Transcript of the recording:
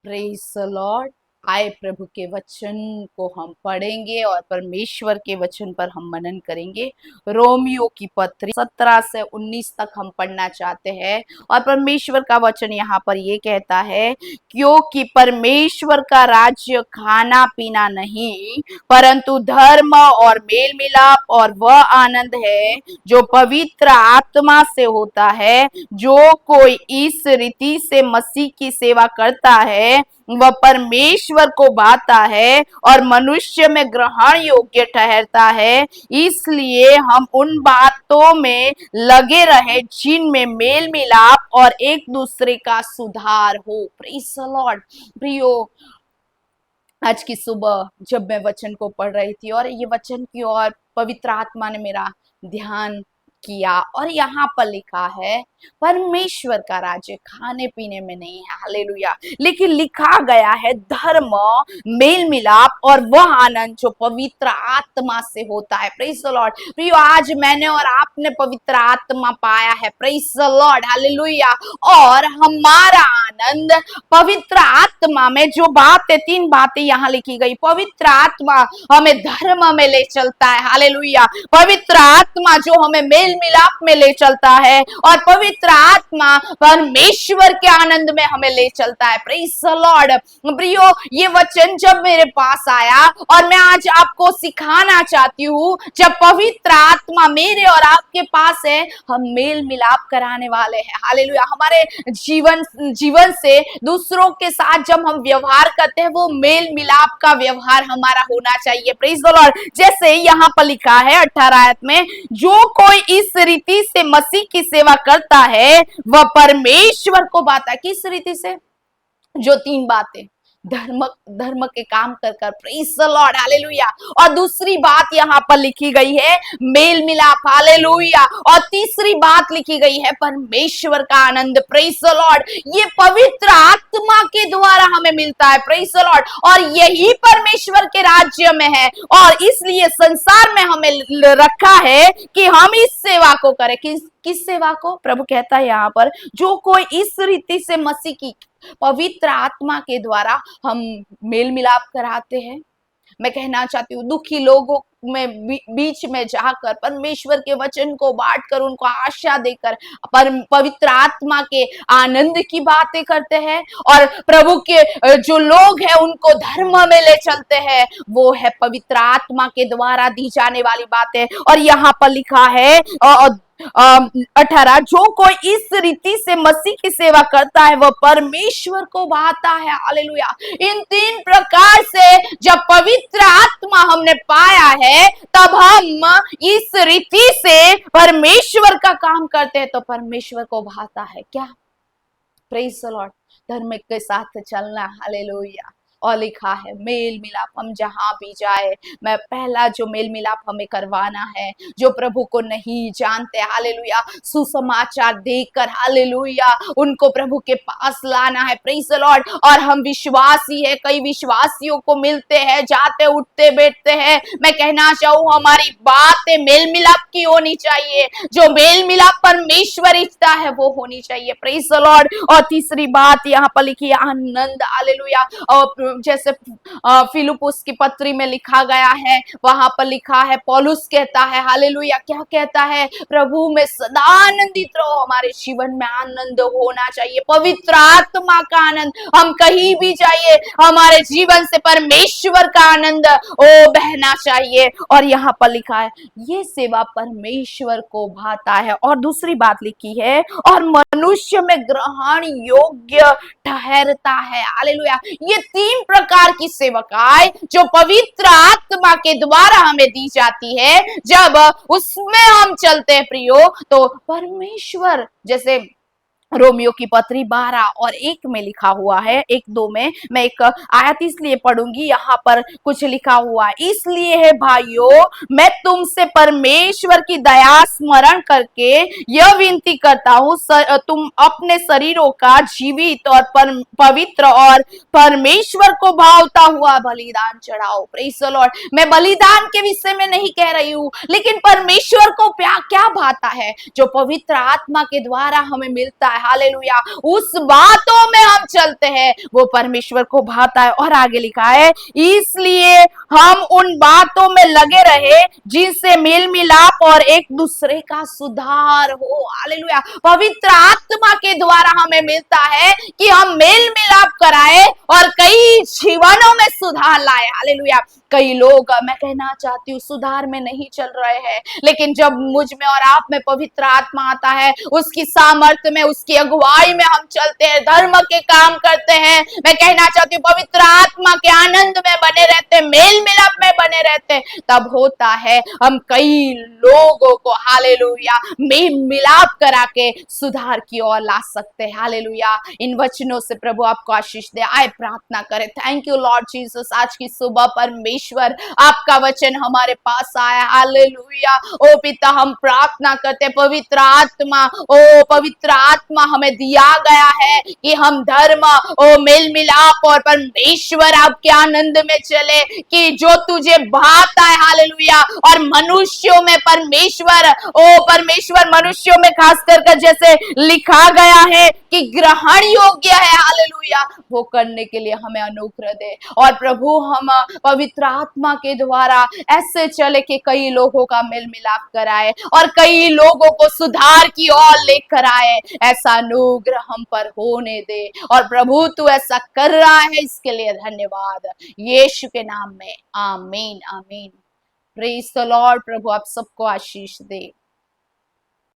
Praise the Lord. आए प्रभु के वचन को हम पढ़ेंगे और परमेश्वर के वचन पर हम मनन करेंगे। रोमियो की पत्री 17 से 19 तक हम पढ़ना चाहते हैं और परमेश्वर का वचन यहाँ पर ये कहता है, क्योंकि परमेश्वर का राज्य खाना पीना नहीं परंतु धर्म और मेल मिलाप और वह आनंद है जो पवित्र आत्मा से होता है। जो कोई इस रीति से मसीह की सेवा करता है वह परमेश्वर को भाता है और मनुष्य में ग्रहण योग्य ठहरता है। इसलिए हम उन बातों में लगे रहे जिनमें मेल मिलाप और एक दूसरे का सुधार हो। Praise the Lord. प्रियो, आज की सुबह जब मैं वचन को पढ़ रही थी और ये वचन की ओर पवित्र आत्मा ने मेरा ध्यान किया और यहाँ पर लिखा है, परमेश्वर का राज्य खाने पीने में नहीं है, हालेलुया, लेकिन लिखा गया है धर्म, मेल मिलाप और वह आनंद जो पवित्र आत्मा से होता है। Praise the Lord. प्रियो, आज मैंने और आपने पवित्र आत्मा पाया है। Praise the Lord, hallelujah. और हमारा आनंद पवित्र आत्मा में जो बातें, 3 बातें यहाँ लिखी गई। पवित्र आत्मा हमें धर्म में ले चलता है, हालेलुया। पवित्र आत्मा जो हमें मेल मिलाप में ले चलता है और पवित्र आत्मा परमेश्वर के आनंद में हमें ले चलता है। Praise the Lord. प्रियो, ये वचन जब मेरे पास आया और मैं आज आपको सिखाना चाहती हूँ, जब पवित्र आत्मा मेरे और आपके पास है, हम मेल मिलाप कराने वाले हैं, हालेलुया। हमारे जीवन से दूसरों के साथ जब हम व्यवहार करते हैं, वो मेल मिलाप का व्यवहार हमारा होना चाहिए। Praise the Lord. जैसे यहाँ पर लिखा है 18 आयत में, जो कोई इस रीति से मसीह की सेवा करता है वह परमेश्वर को भाता है। किस रीति से? जो 3 बातें, धर्म के काम कर कर, प्रेज़ द लॉर्ड, हालेलुया। और दूसरी बात यहाँ पर लिखी गई है मेल मिलाप, हालेलुया। और तीसरी बात लिखी गई है परमेश्वर का आनंद, प्रेज़ द लॉर्ड। ये पवित्र आत्मा के द्वारा हमें मिलता है, प्रेज़ द लॉर्ड। और यही परमेश्वर के राज्य में है और इसलिए संसार में हमें रखा है कि हम इस सेवा को करें। किस सेवा को? प्रभु कहता है यहाँ पर, जो कोई इस रीति से मसीह की पवित्र आत्मा के द्वारा हम मेल मिलाप कराते हैं। मैं कहना चाहती हूँ, दुखी लोगों में बीच में जाकर परमेश्वर के वचन को बांटकर, उनको आशा देकर, पवित्र आत्मा के आनंद की बातें करते हैं और प्रभु के जो लोग हैं उनको धर्म में ले चलते हैं। वो है पवित्र आत्मा के द्वारा दी जाने वाली बातें। और यहाँ पर लिखा है 18, जो कोई इस रीति से मसीह की सेवा करता है वह परमेश्वर को भाता है, हालेलुया। इन 3 प्रकार से जब पवित्र आत्मा हमने पाया है, तब हम इस रीति से परमेश्वर का काम करते हैं तो परमेश्वर को भाता है। क्या? Praise the Lord. धर्म के साथ चलना, हालेलुया। और लिखा है मेल मिलाप, हम जहां भी जाए, मैं पहला जो मेल मिलाप हमें करवाना है, जो प्रभु को नहीं जानते, हालेलुया, सुसमाचार देकर, हालेलुया, उनको प्रभु के पास लाना है, प्रेज़ द लॉर्ड। और हम विश्वासी है, कई विश्वासियों को मिलते हैं, जाते उठते बैठते हैं। मैं कहना चाहूँ, हमारी बातें मेल मिलाप की होनी चाहिए। जो मेल मिलाप परमेश्वर इच्छा है वो होनी चाहिए, प्रेज़ द लॉर्ड। और तीसरी बात यहाँ पर लिखी है आनंद, हालेलुया। और जैसे फिलिप्पुस की पत्री में लिखा गया है, वहां पर लिखा है, पौलुस कहता है, हालेलुया, क्या कहता है? प्रभु में सदा आनंदित रहो। हमारे जीवन में आनंद होना चाहिए, पवित्र आत्मा का आनंद। हम कहीं भी जाइए, हमारे जीवन से परमेश्वर का आनंद बहना चाहिए। और यहाँ पर लिखा है ये सेवा परमेश्वर को भाता है। और दूसरी बात लिखी है, और मनुष्य में ग्रहण योग्य ठहरता है, हालेलुया। ये 3 प्रकार की सेवकाई जो पवित्र आत्मा के द्वारा हमें दी जाती है, जब उसमें हम चलते हैं प्रियो, तो परमेश्वर, जैसे रोमियो की पत्री 12 और 1 में लिखा हुआ है, 1-2 में, मैं एक आयत इसलिए पढ़ूंगी, यहाँ पर कुछ लिखा हुआ है, इसलिए है भाइयों, मैं तुमसे परमेश्वर की दया स्मरण करके यह विनती करता हूँ, तुम अपने शरीरों का जीवित और पवित्र और परमेश्वर को भावता हुआ बलिदान चढ़ाओ। Praise the Lord. मैं बलिदान के विषय में नहीं कह रही हूँ, लेकिन परमेश्वर को क्या भाता है? जो पवित्र आत्मा के द्वारा हमें मिलता है, हालेलुया, उस बातों में हम चलते हैं वो परमेश्वर को भाता है। और आगे लिखा है, इसलिए हम उन बातों में लगे रहे जिनसे मेल मिलाप और एक दूसरे का सुधार हो। हालेलुया, पवित्र आत्मा के द्वारा हमें मिलता है कि हम मेल मिलाप कराए और कई जीवनों में सुधार लाए। हालेलुया, कई लोग, मैं कहना चाहती हूँ, सुधार में नहीं चल रहे हैं, लेकिन जब मुझ में और आप में पवित्र आत्मा आता है, उसकी सामर्थ्य में, उसकी अगुवाई में हम चलते हैं, धर्म के काम करते हैं, मैं कहना चाहती हूँ पवित्र आत्मा के आनंद में बने रहते, मेल मिलाप में बने रहते, तब होता है हम कई लोगों को हालेलुया मेल मिलाप करा के सुधार की ओर ला सकते हैं। हालेलुया, इन वचनों से प्रभु आपको आशीष दे। आए प्रार्थना करें। थैंक यू लॉर्ड जीसस, आज की सुबह परमेश्वर आपका वचन हमारे पास आया। हालेलुया, ओ पिता, हम प्रार्थना करते, पवित्र आत्मा, ओ पवित्र आत्मा हमें दिया गया है कि हम धर्म, ओ मेल मिलाप और परमेश्वर आपके आनंद में चले, कि जो तुझे भाता है। हालेलुया, और मनुष्यों में परमेश्वर, ओ परमेश्वर मनुष्यों में खास कर जैसे लिखा गया है कि ग्रहण योग्य है। हालेलुया, वो करने के लिए हमें अनुग्रह दे। और प्रभु, हम पवित्र आत्मा के द्वारा ऐसे चले कि कई लोगों का मेल मिलाप कराए और कई लोगों को सुधार की ओर लेकर आए। ऐसा अनुग्रह हम पर होने दे। और प्रभु, तू ऐसा कर रहा है, इसके लिए धन्यवाद, यीशु के नाम में, आमीन आमीन। Praise the Lord. प्रभु आप सबको आशीष दे।